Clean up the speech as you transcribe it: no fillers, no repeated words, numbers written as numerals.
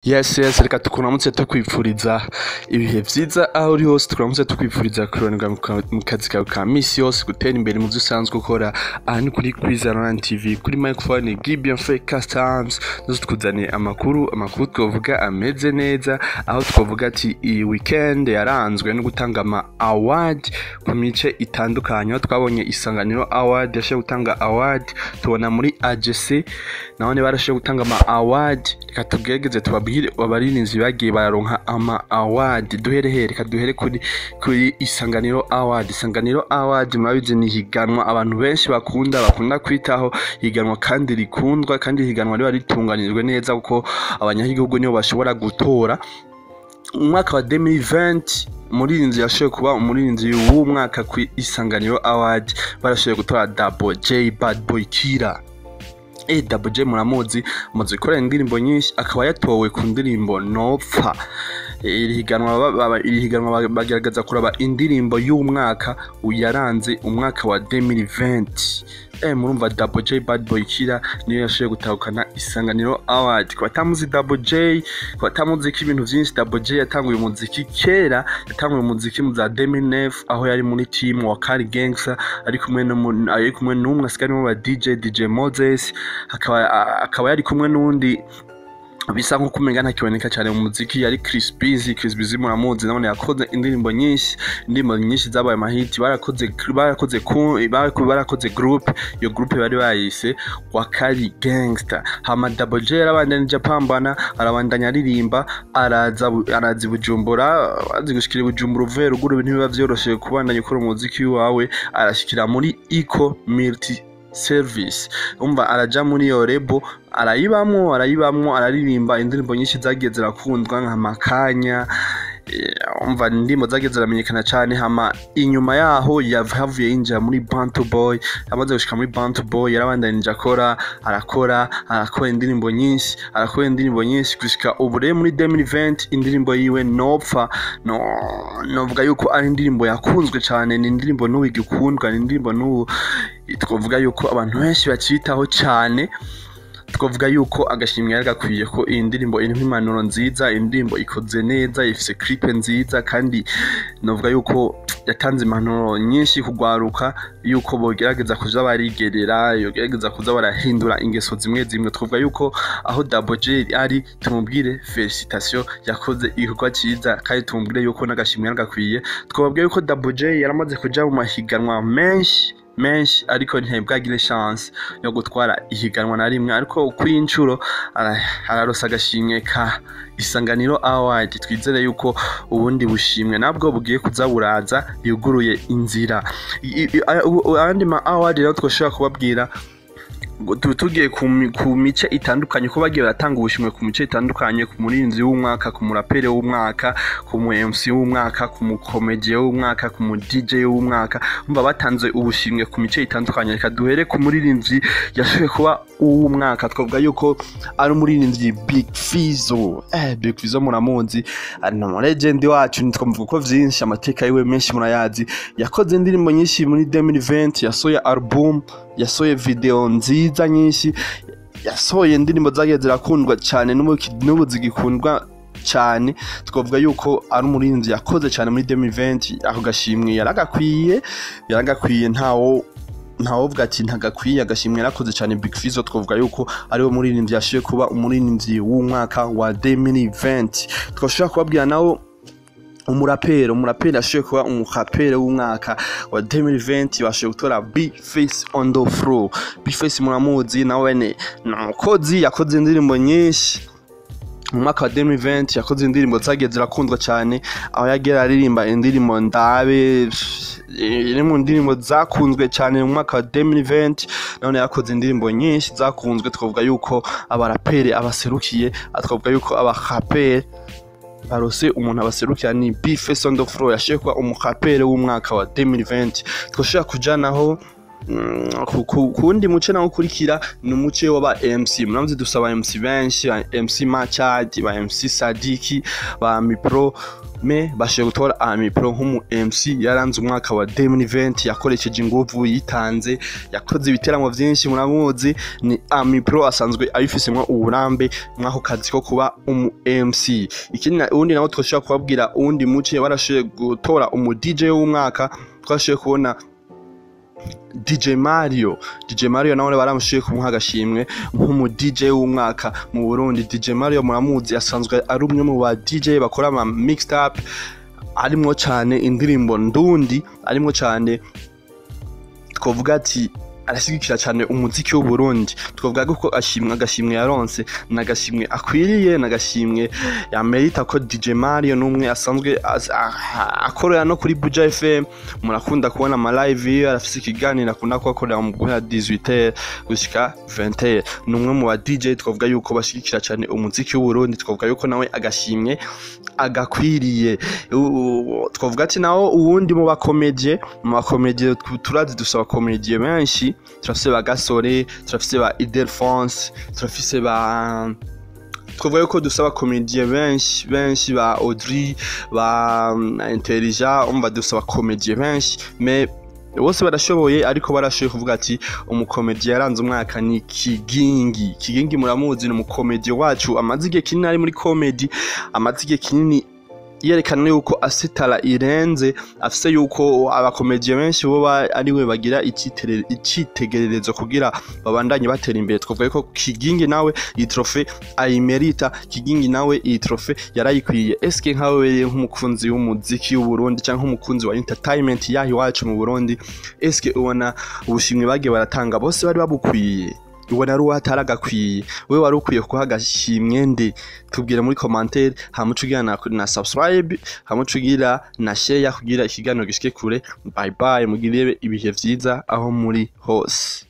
Yes, reka tukuramutse tukwifuriza ibihe vyiza aho uri hose, tukuramutse tukwifuriza kuronka mu kazi kawe ka misi yose, gutera imbere mu usanzwe ukora. Aha ni kuri Kwizera TV, kuri microphone Gibeon Fake Customs. Nzo tukuzaniye amakuru twovuga ameze neza, aho twovuga ati iyi weekend yaranzwe no gutanga ama award ku mice itandukanye. Aho twabonye Isanganiro Award yashe gutanga award, tubona muri AGC none barashe gutanga ama award. Reka tugerageze tubabwire abarinzi bagiye bararonka ama award. Duhere kuri Isanganiro Award. Isanganiro Award murabizi ni higanwa abantu benshi bakunda kwitaho, higanwa kandi rikundwa, kandi higanwa riba ritunganijwe neza kuko abanyagihugu nibo bashobora gutora. Umwaka wa 2020 umurinzi yashoye kuba umurinzi w'umwaka ku Isanganiro Award, barashoye gutora Double J Bad Boy Killer. Double J muramuzi, muzi gukora indirimbo nyinshi, akaba yatowe ku ndirimbo Nopfa. Iri higanwa bagaragaza kuraba indirimbo y'umwaka uyaranze umwaka wa 2020. Murumva Double J Bad Boy Killer niyo yashoye gutahukana Isanganiro Award. Kwa tamuzi Double J, kwa tamuzi ibintu vyinshi, Double J yatanguye umuziki kera, yatanguye umuziki mu za 2009 aho yari muri team wa Kari Gangster, ari kumwe n'umwe asigarimo ba DJ Moses, akaba yari kumwe n'undi bisa nko kumenga ntakiboneka cyane mu muziki, yari Chris Busy muramuzi, none yakoze indirimbo nyinshi zabaye amahiti. barakoze group, iyo group bari bayise wa Kari Gangster. Hama Double J yarabandanya pambana, arabandanya aririmba, arazi Bujumbura, azi gushikira Bujumbura uvuye ruguru, ibintu biba vyoroshe kubandanya ukora umuziki wawe. Arashikira muri Eco Multi Service, umva araja muri iyo rebo, arayibamwo araririmba indirimbo nyinshi zagiye zirakundwa nka Makanya. Umva ndimo zagiye ziramenyekana cyane. Hama inyuma yaho yavuye yinjira muri Bantu Boy, amaze gushika muri Bantu Boy yarabandanije arakora indirimbo nyinshi gushika ubu rero muri 2020 indirimbo yiwe Nopfa. Novuga yuko ari indirimbo yakunzwe cyane, ni indirimbo n'ubu igikundwa, ni indirimbo n'ubu twovuga yuko abantu benshi bacitaho cyane. Twovuga yuko agashimwe yaragakwiye ko iyi ndirimbo iri impanuro nziza, indirimbo ikoze neza, ifise clip nziza, kandi novuga yuko yatanze impanuro nyinshi kugwaruka yuko bogerageza kuja barigerera, yogerageza kuza barahindura ingeso zimwe. Twovuga yuko aho Double J ari, tumubwire felicitation, yakoze igikorwa cyiza, kandi tumubwire yuko n'agashimwe yaragakwiye. Twababwiye yuko Double J yaramaze kuja mu mahiganwa menshi ariko ntibwagire chance yo gutwara ihiganwa na rimwe, ariko kuri incuro ararosa agashimwe ka Isanganiro Award. Twizere yuko ubundi bushimwe nabwo bugiye kuzaburaza, yuguruye inzira. Abandi ma award rero twoshaka kubabwira tugiye ku mice itandukanye, ko bagiye batanga ubushimwe ku mice itandukanye, ku murinzi w'umwaka, ku murapere w'umwaka, ku mu MC w'umwaka, ku mu comedy w'umwaka, ku mu DJ w'umwaka. Umva batanze ubushimwe ku mice itandukanye. Reka duhere ku murinzi yashoye kuba uw'umwaka. Twavuga yuko ari umurinzi Big Fizzo. Big Fizzo muramuzi, ari no legend wacu, nitwamuvuga ko vyinshi, amateka yiwe menshi murayazi. Yakoze indirimbo nyinshi muri 2020, yasoye album, yasoye video nziza nyinshi, yasoye indirimbo zagiye zirakundwa cyane, n'ubu zigikundwa cyane. Twavuga yuko ari umurinzi yakoze cyane muri 2020. Ako gashimwe yaragakwiye, ntawovuga ati ntagakwiye. Agashimwe yarakoze cyane Big Fizzo. Twavuga yuko ariwe murinzi yashoye kuba umurinzi w'umwaka wa 2020. Twashaka kubabwira nawo umuraperi ashoye kuba umuraperi w'umwaka wa 2020, bashoye gutora B-Face on the floor. B-Face muramuzi nawe ni umukozi, yakoze indirimbo nyinshi mu mwaka wa 2020, yakoze indirimbo zagiye zirakundwa cyane, aho yagera aririmba indirimbo Ndabe, iri mu ndirimbo zakunzwe cyane mu mwaka wa 2020. none yakoze indirimbo nyinshi zakunzwe. Twavuga yuko abaraperi abaserukiye, twavuga yuko abaraperi barose umuntu abaserukira ni B-Face on the floor, yashoye kuba umuraperi w'umwaka wa 2020. Twoshaka kujanaho kundi muce nawo kurikira ni umuce w'aba MC. Muramuzi dusaba MC benshi, MC Machad, ba MC Sadiki, ba Mipro, me bashoboye gutora Ami Pro nk'umu MC yaranze umwaka wa 2020 yakoresheje inguvu yitanze yakoze ibiteramo vyinshi muramuzi ni Ami Pro asanzwe abifisemwa uburambe mwako kazi ko kuba umu MC ikindi undi nawo twoshaka kubabwira undi muce barashoboye gutora umu DJ w'umwaka twashoboye kubona DJ Mario nawe baramushiye kumuha agashimwe nk'umu DJ w'umwaka mu Burundi. DJ Mario muramuzi asanzwe ari umwe mu ba DJ bakora ama mixtape arimwo cyane indirimbo ndundi arimwo cyane twovuga ati arashigikira cyane umuziki w'u Burundi twovuga ko agashimwe yaronse nagashimwe akwiriye nagashimwe yamerita ko DJ Mario numwe asanzwe akorera no kuri Buja FM murakunda kubona ama live arafise ikiganiro akunda ko akorera mu guhera 18h gushika 20h numwe mu ba DJ twovuga yuko bashigikira cyane umuziki w'u Burundi twovuga yuko nawe agashimwe agakwiriye twovuga ati nawo uwundi mu bakomedie turazi dusaba komedie benshi turafise ba Gasore turafise ba Idelfonse turafise ba twovuga ko dusaba komedie benshi ba Audrey ba Intelligent umba dusaba komedie benshi mais bose barashoboye ariko barashoboye kuvuga ati umukomedie yaranze umwaka ni Kigingi muramuzi ni umukomedie wacu amazige kinini ari muri comedy amazige kinini yerekana yuko asitara irenze afise yuko abakomedie benshi bo ariwe bagira icitegererezo kugira babandanye batera imbere twovuga ko Kigingi nawe iyi trofe ayimerita Kigingi nawe iyi trofe yarayikwiye eske nkawe nk'umukunzi w'umuziki w'u Burundi cyangwa nk'umukunzi wa entertainment yahi wacu mu Burundi eske ubona ubushimwe bagiye baratanga bose bari babukwiye ubona ari wataragakwiye we wari ukwiye kuhagashimwe nde tubwire muri commentaire hamucugira na subscribe hamucugira na share kugira ikiganiro gishike kure bye bye mugirebe ibihe vyiza aho muri hose.